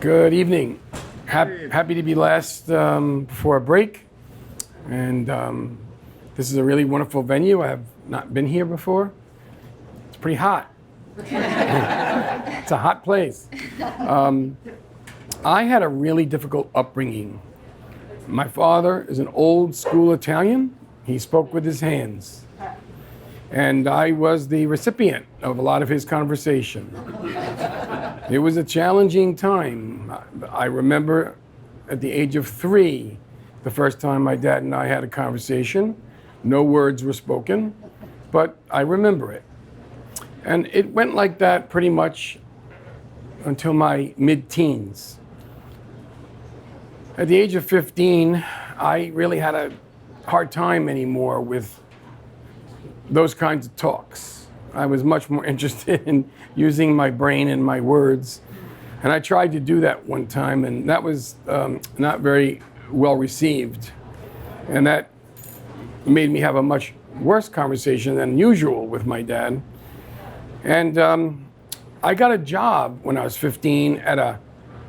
Good evening. Happy to be last before a break. And this is a really wonderful venue. I have not been here before. It's pretty hot. It's a hot place. I had a really difficult upbringing. My father is an old school Italian. He spoke with his hands. And I was the recipient of a lot of his conversation. It was a challenging time. I remember at the age of 3, the first time my dad and I had a conversation. No words were spoken, but I remember it. And it went like that pretty much until my mid-teens. At the age of 15, I really had a hard time anymore with those kinds of talks. I was much more interested in using my brain and my words. And I tried to do that one time, and that was not very well received. And that made me have a much worse conversation than usual with my dad. And I got a job when I was 15 at a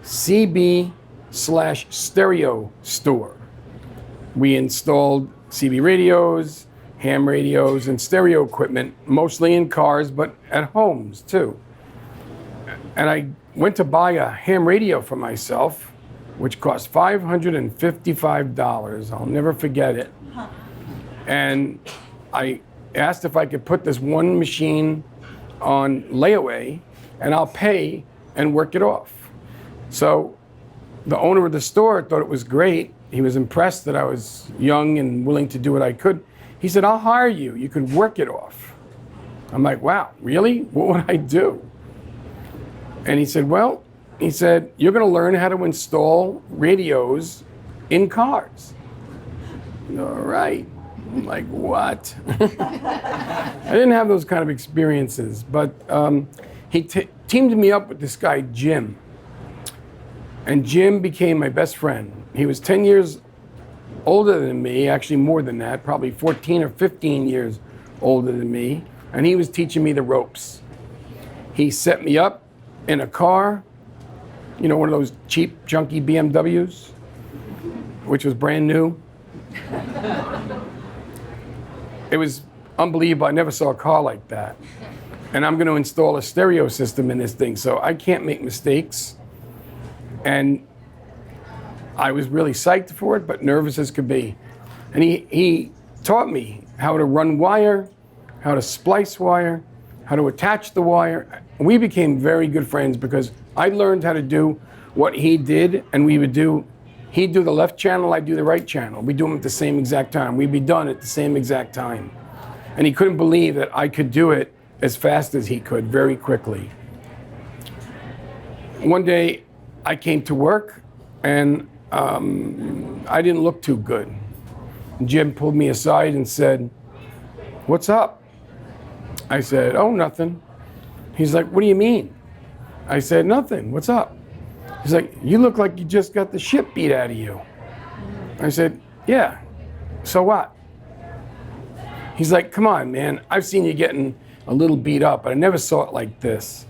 CB/stereo store. We installed CB radios, ham radios, and stereo equipment, mostly in cars, but at homes too. And I went to buy a ham radio for myself, which cost $555. I'll never forget it. And I asked if I could put this one machine on layaway, and I'll pay and work it off. So the owner of the store thought it was great. He was impressed that I was young and willing to do what I could. He said, "I'll hire you. You could work it off." I'm like, "Wow, really? What would I do?" And he said, "You're going to learn how to install radios in cars." All right. I'm like, what? I didn't have those kind of experiences, but he teamed me up with this guy, Jim. And Jim became my best friend. He was 10 years older than me, actually more than that, probably 14 or 15 years older than me, and he was teaching me the ropes. He set me up in a car, you know, one of those cheap, junky BMWs, which was brand new. It was unbelievable. I never saw a car like that. And I'm going to install a stereo system in this thing, so I can't make mistakes. And I was really psyched for it, but nervous as could be. And he taught me how to run wire, how to splice wire, how to attach the wire. We became very good friends because I learned how to do what he did, and he'd do the left channel, I'd do the right channel. We'd do them at the same exact time. We'd be done at the same exact time. And he couldn't believe that I could do it as fast as he could, very quickly. One day, I came to work, and I didn't look too good. Jim pulled me aside and said, "What's up?" I said, "Oh, nothing." He's like, "What do you mean?" I said, "Nothing. What's up?" He's like, "You look like you just got the shit beat out of you." I said, "Yeah, so what?" He's like, "Come on, man. I've seen you getting a little beat up, but I never saw it like this."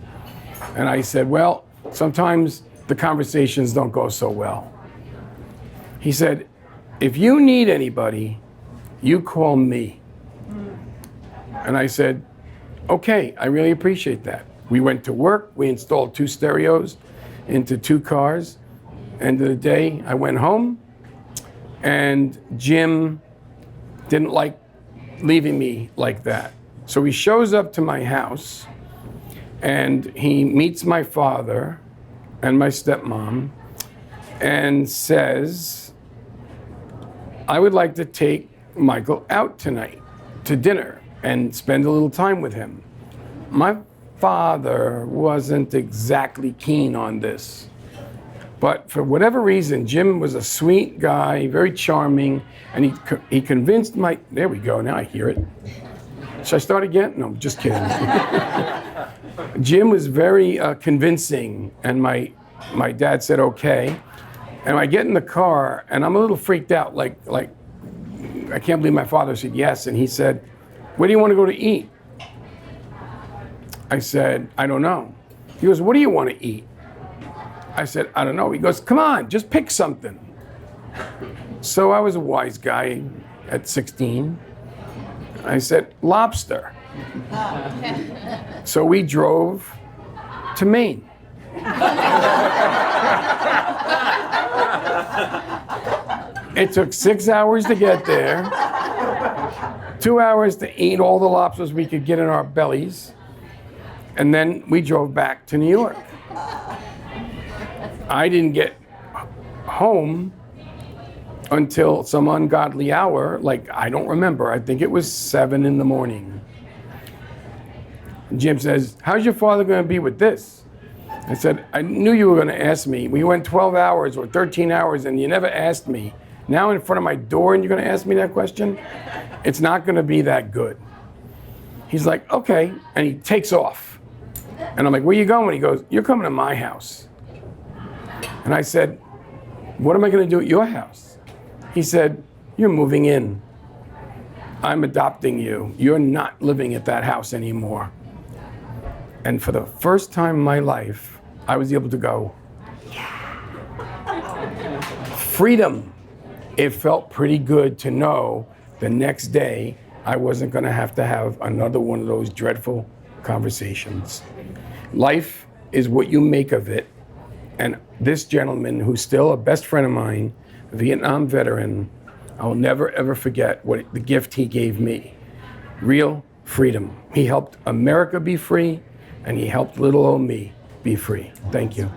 And I said, "Well, sometimes the conversations don't go so well." He said, "If you need anybody, you call me." And I said, "Okay, I really appreciate that." We went to work. We installed 2 stereos into 2 cars. End of the day, I went home, and Jim didn't like leaving me like that. So he shows up to my house, and he meets my father and my stepmom and says, "I would like to take Michael out tonight to dinner and spend a little time with him." My father wasn't exactly keen on this, but for whatever reason, Jim was a sweet guy, very charming, and he convinced there we go, now I hear it. Should I start again? No, just kidding. Jim was very convincing, and my dad said okay. And I get in the car, and I'm a little freaked out, like I can't believe my father said yes. And he said, "Where do you want to go to eat?" I said, "I don't know." He goes, "What do you want to eat?" I said, I don't know. He goes, come on, just pick something. So I was a wise guy at 16. I said, lobster. So we drove to Maine. It took 6 hours to get there, 2 hours to eat all the lobsters we could get in our bellies, and then we drove back to New York. I didn't get home until some ungodly hour, like I don't remember, I think it was 7 in the morning. Jim says, how's your father going to be with this? I said, I knew you were going to ask me. We went 12 hours or 13 hours and you never asked me. Now in front of my door and you're going to ask me that question? It's not going to be that good. He's like, okay, and he takes off. And I'm like, where you going? He goes, you're coming to my house. And I said, what am I going to do at your house? He said, you're moving in. I'm adopting you. You're not living at that house anymore. And for the first time in my life, I was able to go, yeah. Freedom. It felt pretty good to know the next day I wasn't going to have another one of those dreadful conversations. Life is what you make of it. And this gentleman, who's still a best friend of mine, a Vietnam veteran, I'll never ever forget the gift he gave me. Real freedom. He helped America be free, and he helped little old me be free. Thank you.